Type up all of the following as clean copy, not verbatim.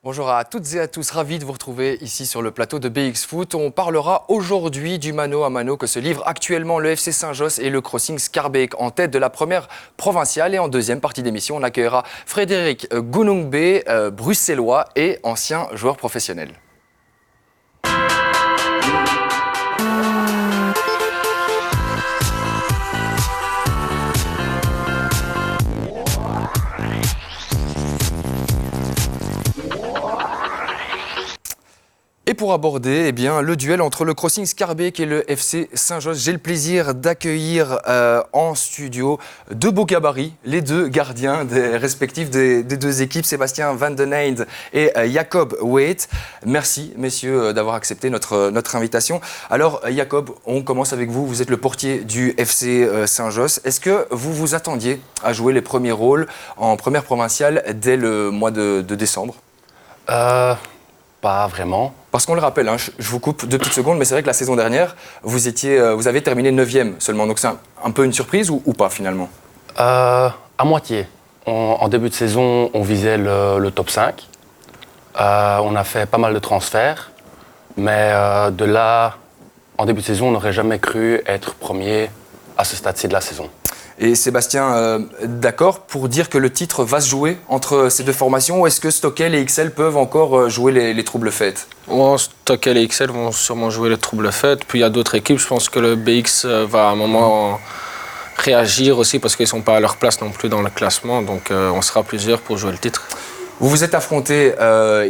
Bonjour à toutes et à tous, ravi de vous retrouver ici sur le plateau de BX Foot. On parlera aujourd'hui du mano à mano que se livrent actuellement le FC Saint-Josse et le Crossing Schaerbeek en tête de la première provinciale. Et en deuxième partie d'émission, on accueillera Frédéric Gunungbe, bruxellois et ancien joueur professionnel. Et pour aborder le duel entre le Crossing Schaerbeek et le FC Saint-Josse, j'ai le plaisir d'accueillir en studio deux beaux gabarits, les deux gardiens respectifs des deux équipes, Sébastien Van den Eynde et Jacob Waite. Merci messieurs d'avoir accepté notre invitation. Alors Jacob, on commence avec vous, vous êtes le portier du FC Saint-Josse. Est-ce que vous vous attendiez à jouer les premiers rôles en première provinciale dès le mois de décembre ? Pas vraiment. Parce qu'on le rappelle, je vous coupe 2 petites secondes, mais c'est vrai que la saison dernière, vous avez terminé 9e seulement. Donc c'est un peu une surprise ou pas finalement ? À moitié. En début de saison, on visait le top 5. On a fait pas mal de transferts. Mais de là, en début de saison, on n'aurait jamais cru être premier à ce stade-ci de la saison. Et Sébastien, d'accord pour dire que le titre va se jouer entre ces deux formations ou est-ce que Stockel et XL peuvent encore jouer les troubles fêtes ? Stockel et XL vont sûrement jouer les troubles fêtes. Puis il y a d'autres équipes, je pense que le BX va à un moment réagir aussi parce qu'ils ne sont pas à leur place non plus dans le classement. Donc on sera plusieurs pour jouer le titre. Vous vous êtes affrontés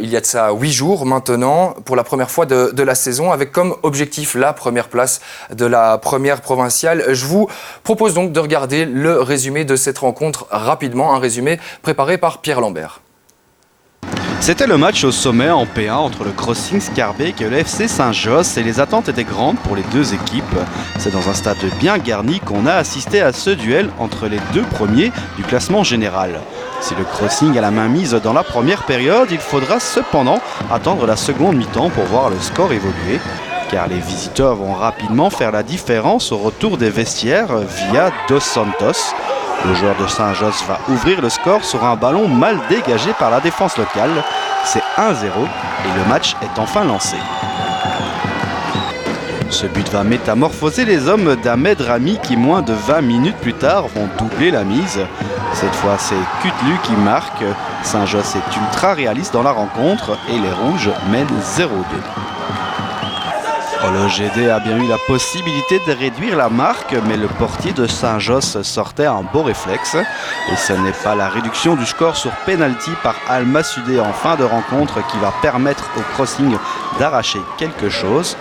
il y a de ça 8 jours maintenant, pour la première fois de la saison, avec comme objectif la première place de la première provinciale. Je vous propose donc de regarder le résumé de cette rencontre rapidement, un résumé préparé par Pierre Lambert. C'était le match au sommet en P1 entre le Crossing Schaerbeek et le FC Saint-Josse et les attentes étaient grandes pour les deux équipes. C'est dans un stade bien garni qu'on a assisté à ce duel entre les deux premiers du classement général. Si le Crossing a la main mise dans la première période, il faudra cependant attendre la seconde mi-temps pour voir le score évoluer. Car les visiteurs vont rapidement faire la différence au retour des vestiaires via Dos Santos. Le joueur de Saint-Josse va ouvrir le score sur un ballon mal dégagé par la défense locale. C'est 1-0 et le match est enfin lancé. Ce but va métamorphoser les hommes d'Ahmed Rami qui, moins de 20 minutes plus tard, vont doubler la mise. Cette fois, c'est Kutlu qui marque. Saint-Josse est ultra réaliste dans la rencontre et les Rouges mènent 0-2. Le GD a bien eu la possibilité de réduire la marque, mais le portier de Saint-Josse sortait un beau réflexe. Et ce n'est pas la réduction du score sur penalty par Al-Masudé en fin de rencontre qui va permettre au Crossing d'arracher quelque chose.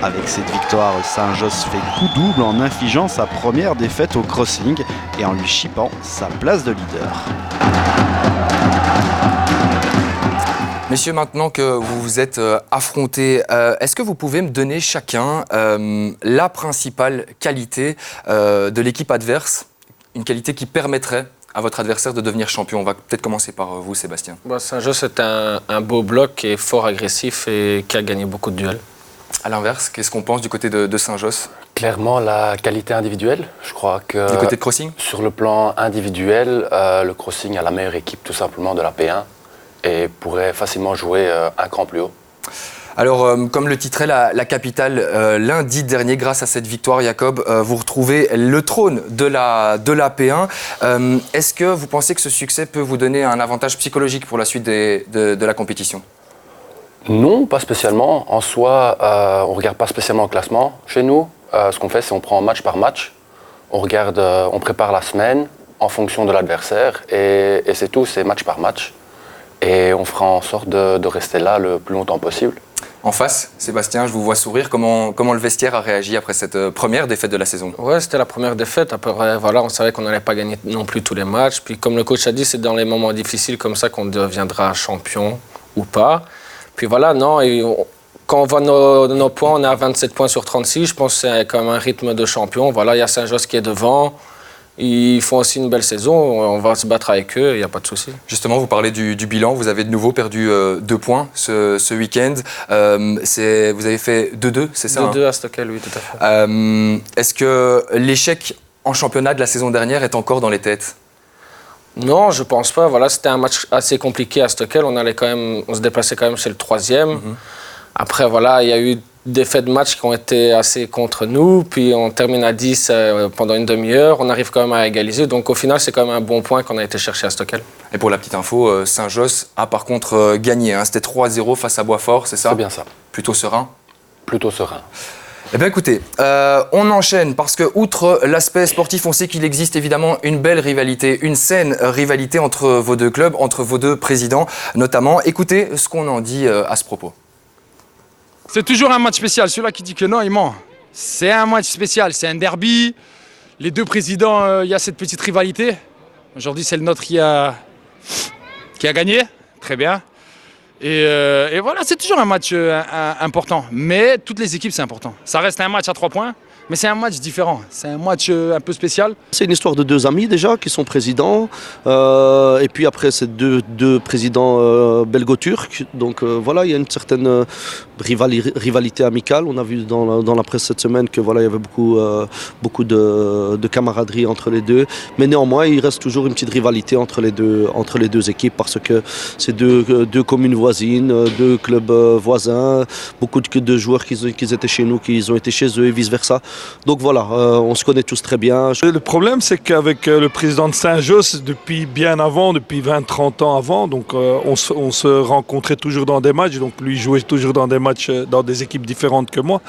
Avec cette victoire, Saint-Josse fait coup double en infligeant sa première défaite au Crossing et en lui chippant sa place de leader. Messieurs, maintenant que vous vous êtes affrontés, est-ce que vous pouvez me donner chacun la principale qualité de l'équipe adverse, une qualité qui permettrait à votre adversaire de devenir champion ? On va peut-être commencer par vous, Sébastien. Saint-Josse est un beau bloc qui est fort agressif et qui a gagné beaucoup de duels. À l'inverse, qu'est-ce qu'on pense du côté de Saint-Josse ? Clairement, la qualité individuelle. Je crois que du côté de Crossing ? Sur le plan individuel, le Crossing a la meilleure équipe tout simplement de la P1 et pourrait facilement jouer un cran plus haut. Alors, comme le titrait la capitale lundi dernier, grâce à cette victoire, Jacob, vous retrouvez le trône de la P1. Est-ce que vous pensez que ce succès peut vous donner un avantage psychologique pour la suite de la compétition ? Non, pas spécialement. En soi, on ne regarde pas spécialement le classement chez nous. Ce qu'on fait, c'est qu'on prend match par match. On prépare la semaine en fonction de l'adversaire et c'est tout, c'est match par match. Et on fera en sorte de rester là le plus longtemps possible. En face, Sébastien, je vous vois sourire. Comment le vestiaire a réagi après cette première défaite de la saison ? Ouais, c'était la première défaite. Après, on savait qu'on n'allait pas gagner non plus tous les matchs. Puis comme le coach a dit, c'est dans les moments difficiles comme ça qu'on deviendra champion ou pas. Puis voilà, quand on voit nos points, on est à 27 points sur 36. Je pense que c'est quand même un rythme de champion. Voilà, il y a Saint-Josse qui est devant. Ils font aussi une belle saison. On va se battre avec eux, il n'y a pas de souci. Justement, vous parlez du bilan. Vous avez de nouveau perdu 2 points ce week-end. Vous avez fait 2-2, c'est ça ? 2-2 à Stockel, oui, tout à fait. Est-ce que l'échec en championnat de la saison dernière est encore dans les têtes ? Non, je pense pas. Voilà, c'était un match assez compliqué à Stockel. On se déplaçait quand même chez le 3e. Après, voilà, il y a eu des faits de match qui ont été assez contre nous. Puis on termine à 10 pendant une demi-heure. On arrive quand même à égaliser. Donc au final, c'est quand même un bon point qu'on a été chercher à Stockel. Et pour la petite info, Saint-Josse a par contre gagné. Hein. C'était 3-0 face à Boisfort, c'est ça? C'est bien ça. Plutôt serein? Plutôt serein. Eh bien écoutez, on enchaîne parce que outre l'aspect sportif, on sait qu'il existe évidemment une belle rivalité, une saine rivalité entre vos deux clubs, entre vos deux présidents notamment. Écoutez ce qu'on en dit à ce propos. C'est toujours un match spécial. Celui-là qui dit que non, il ment. C'est un match spécial, c'est un derby. Les deux présidents, il y a cette petite rivalité. Aujourd'hui, c'est le nôtre qui a gagné. Très bien. Et voilà, c'est toujours un match important. Mais toutes les équipes, c'est important. Ça reste un match à 3 points, mais c'est un match différent. C'est un match un peu spécial. C'est une histoire de 2 amis déjà qui sont présidents. Et puis après, c'est deux présidents belgo-turcs. Donc voilà, il y a une certaine rivalité amicale. On a vu dans la presse cette semaine que voilà, il y avait beaucoup de camaraderie entre les deux. Mais néanmoins, il reste toujours une petite rivalité entre les deux équipes parce que c'est deux communes voisines, 2 clubs voisins, beaucoup de joueurs qui étaient chez nous, qui ont été chez eux et vice-versa. Donc voilà, on se connaît tous très bien. Le problème, c'est qu'avec le président de Saint-Josse, depuis bien avant, depuis 20-30 ans avant, donc on se rencontrait toujours dans des matchs. Donc lui jouait toujours dans des matchs, dans des équipes différentes que moi.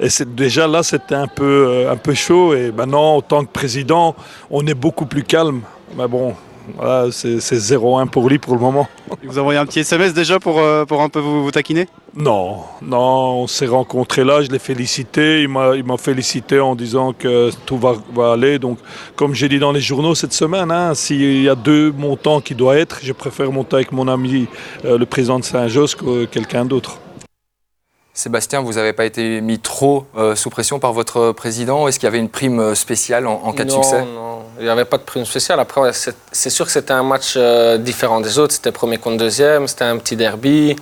Et déjà là, c'était un peu chaud. Et maintenant, en tant que président, on est beaucoup plus calme. Mais bon, voilà, c'est 0-1 pour lui pour le moment. Et vous envoyez un petit SMS déjà pour un peu vous taquiner? Non, on s'est rencontrés là, je l'ai félicité, il m'a félicité en disant que tout va aller. Donc, comme j'ai dit dans les journaux cette semaine, hein, s'il y a 2 montants qui doivent être, je préfère monter avec mon ami le président de Saint-Josse que quelqu'un d'autre. Sébastien, vous n'avez pas été mis trop sous pression par votre président? Est-ce qu'il y avait une prime spéciale en cas de succès? Non, il n'y avait pas de prime spéciale. Après, c'est sûr que c'était un match différent des autres. C'était premier contre deuxième, c'était un petit derby.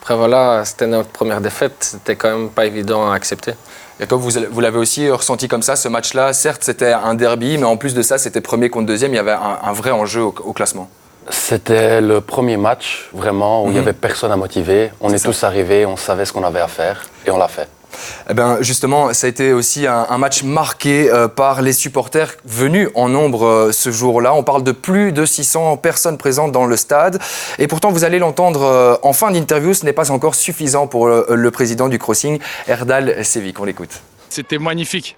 Après, voilà, c'était notre première défaite. C'était quand même pas évident à accepter. Et comme vous l'avez aussi ressenti comme ça, ce match-là, certes, c'était un derby, mais en plus de ça, c'était premier contre deuxième. Il y avait un vrai enjeu au classement. C'était le premier match, vraiment, où il n'y avait personne à motiver. On est tous arrivés, on savait ce qu'on avait à faire, et on l'a fait. Eh ben justement, ça a été aussi un match marqué par les supporters venus en nombre ce jour-là. On parle de plus de 600 personnes présentes dans le stade. Et pourtant, vous allez l'entendre en fin d'interview, ce n'est pas encore suffisant pour le président du Crossing, Erdal Sevic. On l'écoute. C'était magnifique.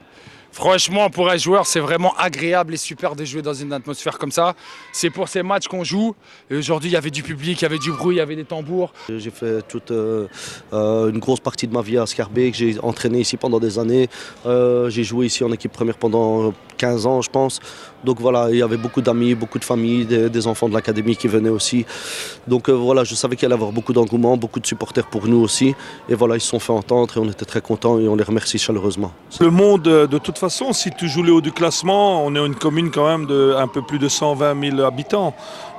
Franchement, pour un joueur, c'est vraiment agréable et super de jouer dans une atmosphère comme ça. C'est pour ces matchs qu'on joue. Et aujourd'hui, il y avait du public, il y avait du bruit, il y avait des tambours. J'ai fait toute une grosse partie de ma vie à Schaerbeek. J'ai entraîné ici pendant des années. J'ai joué ici en équipe première pendant 15 ans, je pense. Donc voilà, il y avait beaucoup d'amis, beaucoup de familles, des enfants de l'académie qui venaient aussi. Donc voilà, je savais qu'il allait y avoir beaucoup d'engouement, beaucoup de supporters pour nous aussi. Et voilà, ils se sont fait entendre et on était très contents et on les remercie chaleureusement. Le monde, de toute façon, si tu joues le haut du classement, on est une commune quand même de un peu plus de 120 000 habitants.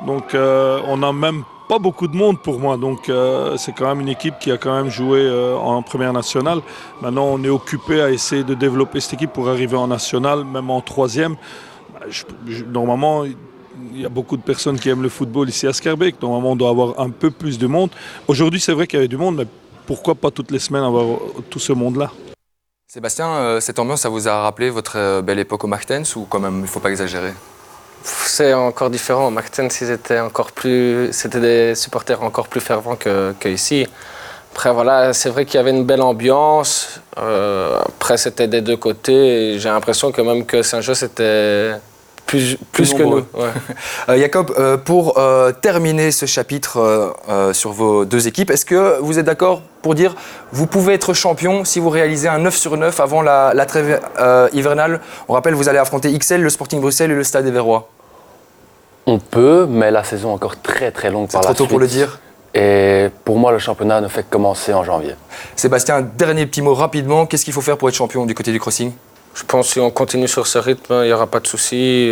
Donc on n'a même pas beaucoup de monde pour moi. Donc c'est quand même une équipe qui a quand même joué en première nationale. Maintenant, on est occupé à essayer de développer cette équipe pour arriver en nationale, même en 3e. Normalement, il y a beaucoup de personnes qui aiment le football ici à Schaerbeek. Normalement, on doit avoir un peu plus de monde. Aujourd'hui, c'est vrai qu'il y avait du monde, mais pourquoi pas toutes les semaines avoir tout ce monde-là? Sébastien, cette ambiance, ça vous a rappelé votre belle époque au Martens ou quand même, il ne faut pas exagérer? C'est encore différent. Au Martens, c'était des supporters encore plus fervents qu'ici. Après, voilà, c'est vrai qu'il y avait une belle ambiance. Après, c'était des deux côtés. J'ai l'impression que même que Saint-Josse était plus que nous. Ouais. Jacob, pour terminer ce chapitre sur vos deux équipes, est-ce que vous êtes d'accord pour dire vous pouvez être champion si vous réalisez un 9 sur 9 avant la trêve hivernale? On rappelle, vous allez affronter XL, le Sporting Bruxelles et le Stade Éverrois. On peut, mais la saison est encore très très longue par la suite. C'est trop tôt pour le dire? Et pour moi, le championnat ne fait que commencer en janvier. Sébastien, dernier petit mot rapidement. Qu'est-ce qu'il faut faire pour être champion du côté du Crossing? Je pense que si on continue sur ce rythme, il n'y aura pas de souci.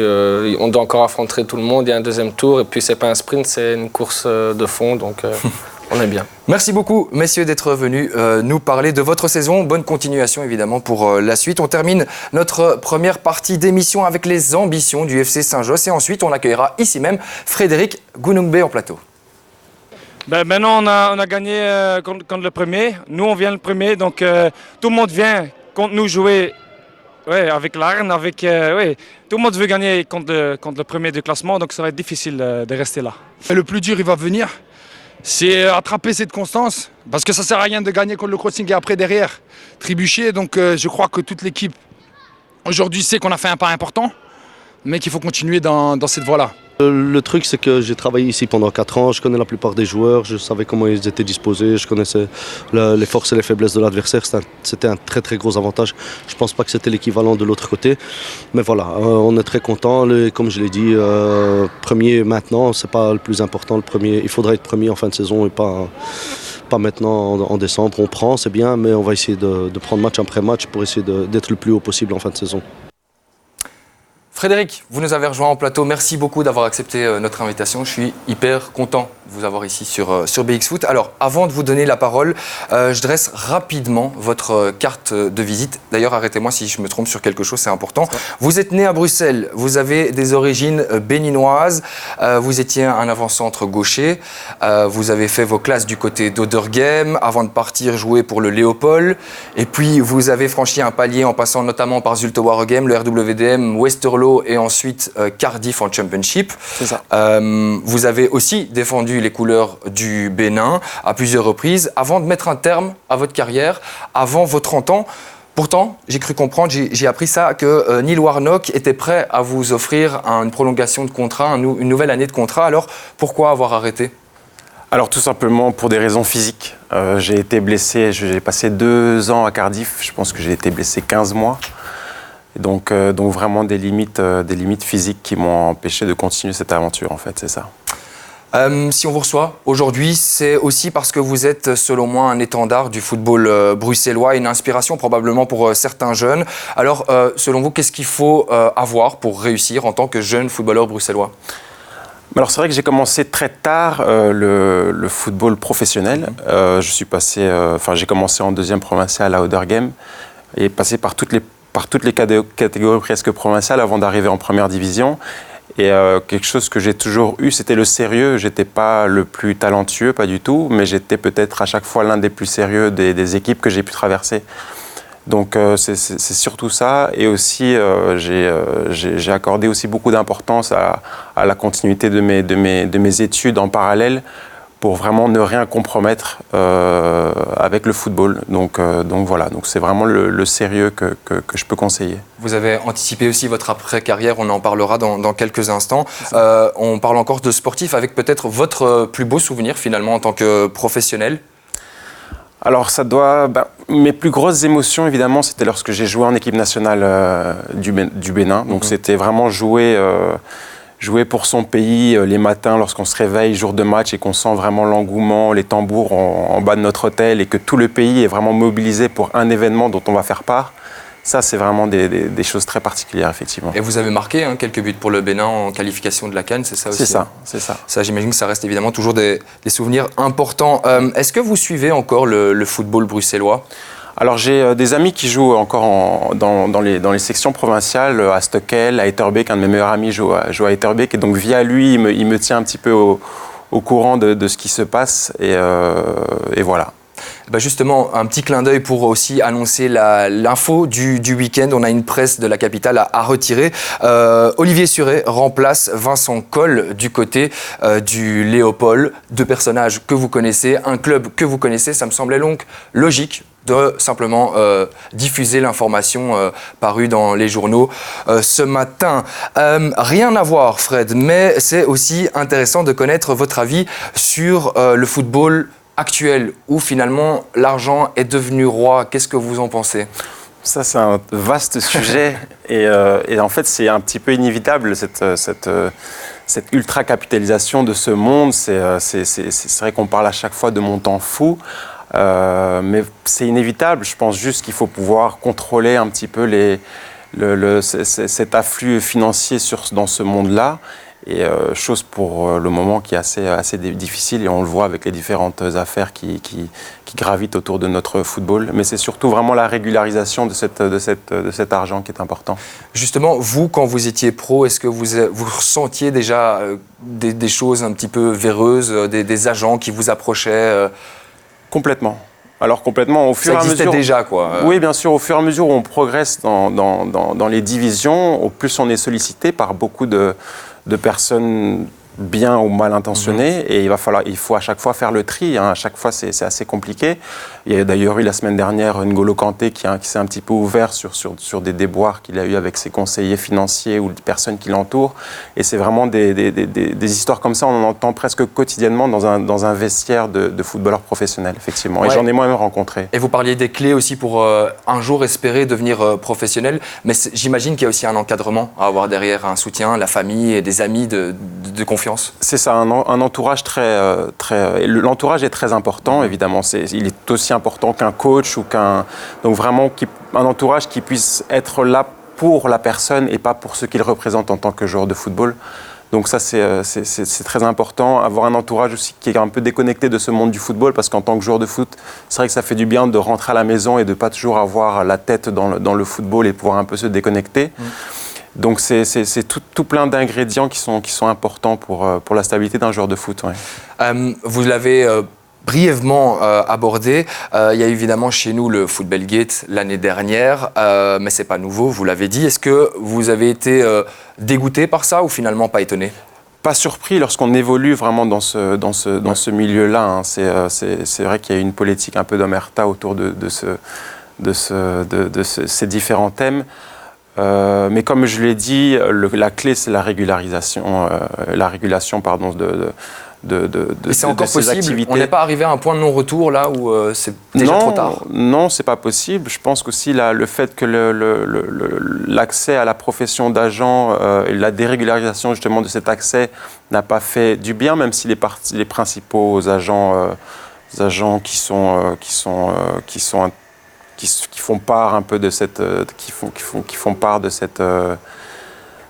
On doit encore affronter tout le monde. Il y a un deuxième tour. Et puis, ce n'est pas un sprint, c'est une course de fond. Donc, On est bien. Merci beaucoup, messieurs, d'être venus nous parler de votre saison. Bonne continuation, évidemment, pour la suite. On termine notre première partie d'émission avec les ambitions du FC Saint-Josse. Et ensuite, on accueillera ici même Frédéric Gounoumbé en plateau. Maintenant, on a gagné contre le premier. Nous, on vient le premier. Donc, tout le monde vient contre nous jouer avec l'Arne. Tout le monde veut gagner contre le premier du classement. Donc, ça va être difficile de rester là. Et le plus dur, il va venir. C'est attraper cette constance, parce que ça ne sert à rien de gagner contre le Crossing et après derrière trébucher. Donc je crois que toute l'équipe aujourd'hui sait qu'on a fait un pas important, mais qu'il faut continuer dans cette voie-là. Le truc, c'est que j'ai travaillé ici pendant 4 ans, je connais la plupart des joueurs, je savais comment ils étaient disposés, je connaissais les forces et les faiblesses de l'adversaire. C'était un très très gros avantage. Je ne pense pas que c'était l'équivalent de l'autre côté. Mais voilà, on est très contents. Comme je l'ai dit, premier maintenant, ce n'est pas le plus important. Il faudra être premier en fin de saison et pas maintenant en décembre. On prend, c'est bien, mais on va essayer de prendre match après match pour essayer d'être le plus haut possible en fin de saison. Frédéric, vous nous avez rejoint en plateau. Merci beaucoup d'avoir accepté notre invitation. Je suis hyper content de vous avoir ici sur BX Foot. Alors, avant de vous donner la parole, je dresse rapidement votre carte de visite. D'ailleurs, arrêtez-moi si je me trompe sur quelque chose, c'est important. Vous êtes né à Bruxelles, vous avez des origines béninoises, vous étiez un avant-centre gaucher, vous avez fait vos classes du côté d'Oderghem avant de partir jouer pour le Léopold. Et puis, vous avez franchi un palier en passant notamment par Zulte Waregem, le RWDM, Westerlo et ensuite Cardiff en Championship. C'est ça. Vous avez aussi défendu les couleurs du Bénin à plusieurs reprises avant de mettre un terme à votre carrière, avant vos 30 ans. Pourtant, j'ai cru comprendre, j'ai appris ça, que Neil Warnock était prêt à vous offrir une prolongation de contrat, une nouvelle année de contrat. Alors, pourquoi avoir arrêté ? Alors tout simplement pour des raisons physiques. J'ai été blessé, j'ai passé 2 ans à Cardiff, je pense que j'ai été blessé 15 mois. Et donc vraiment des limites physiques qui m'ont empêché de continuer cette aventure en fait, c'est ça. Si on vous reçoit aujourd'hui, c'est aussi parce que vous êtes, selon moi, un étendard du football bruxellois, une inspiration probablement pour certains jeunes. Alors, selon vous, qu'est-ce qu'il faut avoir pour réussir en tant que jeune footballeur bruxellois ? Alors c'est vrai que j'ai commencé très tard le football professionnel. J'ai commencé en 2e provinciale à Oderghem et passé par toutes les catégories presque provinciales avant d'arriver en première division. Et quelque chose que j'ai toujours eu, c'était le sérieux. J'étais pas le plus talentueux, pas du tout, mais j'étais peut-être à chaque fois l'un des plus sérieux des équipes que j'ai pu traverser. Donc c'est surtout ça. Et aussi, j'ai accordé aussi beaucoup d'importance à la continuité de mes études en parallèle pour vraiment ne rien compromettre avec le football. Donc voilà, donc c'est vraiment le sérieux que je peux conseiller. Vous avez anticipé aussi votre après-carrière, on en parlera dans quelques instants. On parle encore de sportif avec peut-être votre plus beau souvenir finalement en tant que professionnel. Alors mes plus grosses émotions évidemment c'était lorsque j'ai joué en équipe nationale du Bénin. Donc c'était vraiment jouer pour son pays les matins lorsqu'on se réveille jour de match et qu'on sent vraiment l'engouement, les tambours en bas de notre hôtel et que tout le pays est vraiment mobilisé pour un événement dont on va faire part. Ça, c'est vraiment des choses très particulières, effectivement. Et vous avez marqué quelques buts pour le Bénin en qualification de la CAN, c'est ça aussi ? C'est ça. Ça, j'imagine que ça reste évidemment toujours des souvenirs importants. Est-ce que vous suivez encore le football bruxellois ? Alors j'ai des amis qui jouent encore dans les sections provinciales, à Stockel, à Etterbeek. Un de mes meilleurs amis joue à Etterbeek et donc via lui, il me tient un petit peu au courant de ce qui se passe et voilà. Justement, un petit clin d'œil pour aussi annoncer l'info du week-end. On a une presse de la capitale à retirer. Olivier Suret remplace Vincent Coll du côté du Léopold. 2 personnages que vous connaissez, un club que vous connaissez. Ça me semblait donc logique de simplement diffuser l'information parue dans les journaux ce matin. Rien à voir, Fred, mais c'est aussi intéressant de connaître votre avis sur le football actuel, où finalement l'argent est devenu roi. Qu'est-ce que vous en pensez ? Ça, c'est un vaste sujet et en fait, c'est un petit peu inévitable, cette ultra-capitalisation de ce monde. C'est vrai qu'on parle à chaque fois de montants fous, mais c'est inévitable. Je pense juste qu'il faut pouvoir contrôler un petit peu cet afflux financier dans ce monde-là. chose pour le moment qui est assez difficile et on le voit avec les différentes affaires qui gravitent autour de notre football. Mais c'est surtout vraiment la régularisation de cet argent qui est important. Justement, vous, quand vous étiez pro, est-ce que vous ressentiez déjà des choses un petit peu véreuses, des agents qui vous approchaient Complètement. Alors complètement, au fur et à mesure... Ça existait déjà, quoi. Oui, bien sûr, au fur et à mesure où on progresse dans les divisions, au plus on est sollicité par beaucoup de personnes bien ou mal intentionnées, et il faut à chaque fois faire le tri, hein. À chaque fois, c'est assez compliqué. Il y a d'ailleurs eu la semaine dernière N'Golo Kanté qui s'est un petit peu ouvert sur des déboires qu'il a eu avec ses conseillers financiers ou des personnes qui l'entourent. Et c'est vraiment des histoires comme ça, on en entend presque quotidiennement dans un vestiaire de footballeurs professionnels, effectivement. Ouais. Et j'en ai moi-même rencontré. Et vous parliez des clés aussi pour un jour espérer devenir professionnel, mais j'imagine qu'il y a aussi un encadrement à avoir derrière, un soutien, la famille et des amis de confiance. C'est ça, un entourage l'entourage est très important, évidemment. Il est aussi important qu'un coach ou donc vraiment un entourage qui puisse être là pour la personne et pas pour ce qu'il représente en tant que joueur de football. Donc ça, c'est très important. Avoir un entourage aussi qui est un peu déconnecté de ce monde du football, parce qu'en tant que joueur de foot, c'est vrai que ça fait du bien de rentrer à la maison et de pas toujours avoir la tête dans le football et pouvoir un peu se déconnecter. Donc c'est tout plein d'ingrédients qui sont importants pour la stabilité d'un joueur de foot. Ouais. Vous l'avez brièvement abordé. Il y a évidemment chez nous le Football Gate l'année dernière, mais c'est pas nouveau, vous l'avez dit. Est-ce que vous avez été dégoûté par ça ou finalement pas étonné ? Pas surpris lorsqu'on évolue vraiment dans ce milieu-là. Hein. C'est vrai qu'il y a une politique un peu d'omerta autour de ces différents thèmes. Mais comme je l'ai dit, la clé c'est la régulation Et c'est encore ces possible. Activités. On n'est pas arrivé à un point de non-retour là où c'est déjà trop tard. Non, c'est pas possible. Je pense qu'aussi le fait que l'accès à la profession d'agent et la dérégularisation justement de cet accès n'a pas fait du bien, même si les principaux agents qui font part un peu de cette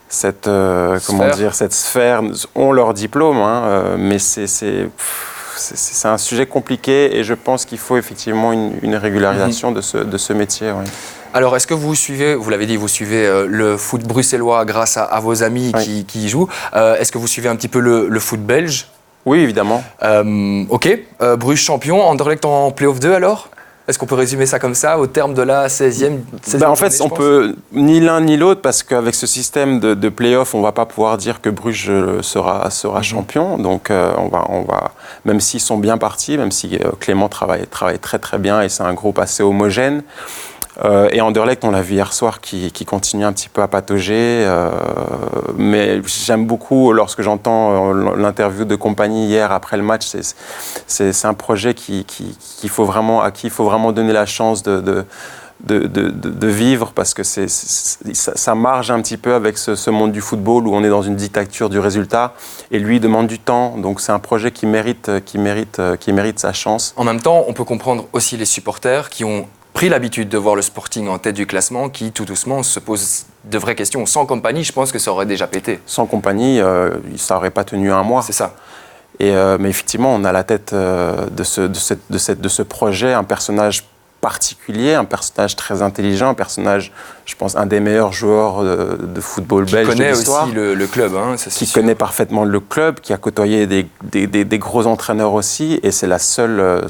cette sphère ont leur diplôme, hein, mais c'est un sujet compliqué et je pense qu'il faut effectivement une régularisation de ce métier. Oui. Alors, est-ce que vous suivez, vous l'avez dit, vous suivez le foot bruxellois grâce à vos amis qui y jouent. Est-ce que vous suivez un petit peu le foot belge ? Oui, évidemment. Ok. Bruges champion, Anderlecht en play-off 2 alors ? Est-ce qu'on peut résumer ça comme ça, au terme de la 16e en fait, on peut ni l'un ni l'autre, parce qu'avec ce système de play-off, on ne va pas pouvoir dire que Bruges sera champion. Donc, on va, même s'ils sont bien partis, même si Clément travaille très très bien et c'est un groupe assez homogène. Et Anderlecht, on l'a vu hier soir, qui continue un petit peu à patauger. Mais j'aime beaucoup, lorsque j'entends l'interview de Compagnie hier après le match, c'est un projet à qui il faut vraiment donner la chance de vivre, parce que ça marge un petit peu avec ce monde du football où on est dans une dictature du résultat et lui demande du temps. Donc c'est un projet qui mérite sa chance. En même temps, on peut comprendre aussi les supporters qui ont pris l'habitude de voir le Sporting en tête du classement, qui tout doucement se pose de vraies questions. Sans Compagnie, je pense que ça aurait déjà pété. Sans Compagnie, ça n'aurait pas tenu un mois. C'est ça. Mais effectivement, on a à la tête de ce projet un personnage particulier, un personnage très intelligent, un personnage, je pense, un des meilleurs joueurs de football belge de l'histoire. Qui connaît aussi le club. Hein, qui connaît parfaitement le club, qui a côtoyé des gros entraîneurs aussi, et c'est la seule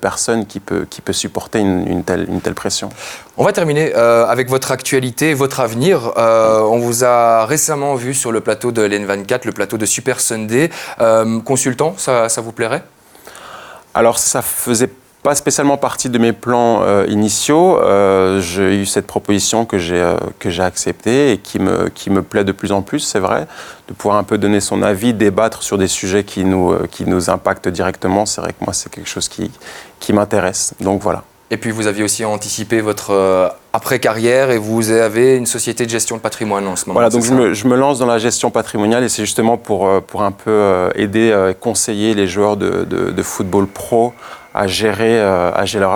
personne qui peut supporter une telle pression. On va terminer avec votre actualité, votre avenir. On vous a récemment vu sur le plateau de l'N24, le plateau de Super Sunday. Consultant, ça vous plairait ? Alors, ça faisait pas spécialement partie de mes plans initiaux. J'ai eu cette proposition que j'ai acceptée et qui me plaît de plus en plus, c'est vrai, de pouvoir un peu donner son avis, débattre sur des sujets qui nous impactent directement. C'est vrai que moi, c'est quelque chose qui m'intéresse. Donc voilà. Et puis vous aviez aussi anticipé votre après-carrière et vous avez une société de gestion de patrimoine en ce moment. Voilà, donc je me lance dans la gestion patrimoniale et c'est justement pour un peu aider, conseiller les joueurs de football pro à gérer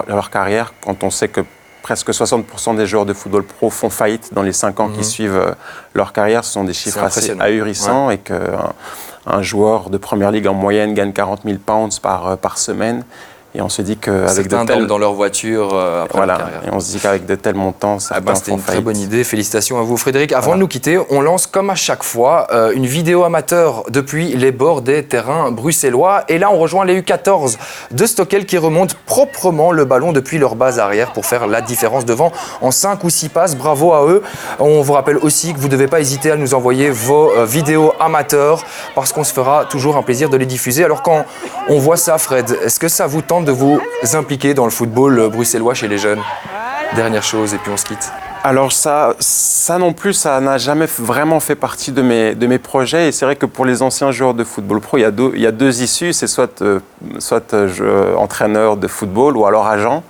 leur carrière, quand on sait que presque 60% des joueurs de football pro font faillite dans les 5 ans qui suivent leur carrière. Ce sont des chiffres assez ahurissants et qu'un joueur de première ligue en moyenne gagne 40 000 pounds par semaine. Et on se dit qu'avec de tels... dans leur voiture après la carrière. Et on se dit qu'avec de tels montants, c'était une très bonne idée. Félicitations à vous, Frédéric. Avant de nous quitter, on lance comme à chaque fois une vidéo amateur depuis les bords des terrains bruxellois. Et là, on rejoint les U14 de Stockel qui remontent proprement le ballon depuis leur base arrière pour faire la différence devant en 5 ou 6 passes. Bravo à eux. On vous rappelle aussi que vous ne devez pas hésiter à nous envoyer vos vidéos amateurs parce qu'on se fera toujours un plaisir de les diffuser. Alors quand on voit ça, Fred, est-ce que ça vous tente de vous impliquer dans le football bruxellois chez les jeunes? Dernière chose, et puis on se quitte. Alors ça non plus, ça n'a jamais vraiment fait partie de mes projets. Et c'est vrai que pour les anciens joueurs de football pro, il y a deux issues. C'est soit entraîneur de football ou alors agent.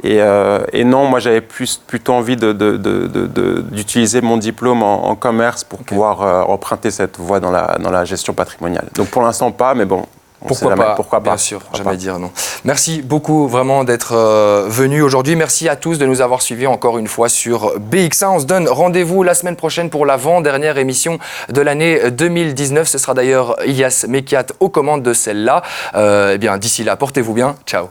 Et non, moi j'avais plutôt envie d'utiliser mon diplôme en commerce pour pouvoir emprunter cette voie dans la gestion patrimoniale. Donc pour l'instant pas, mais bon. Pourquoi pas, bien sûr, jamais dire non. Merci beaucoup vraiment d'être venu aujourd'hui. Merci à tous de nous avoir suivis encore une fois sur BX1. On se donne rendez-vous la semaine prochaine pour l'avant-dernière émission de l'année 2019. Ce sera d'ailleurs Ilias Mekiat aux commandes de celle-là. Eh bien, d'ici là, portez-vous bien. Ciao.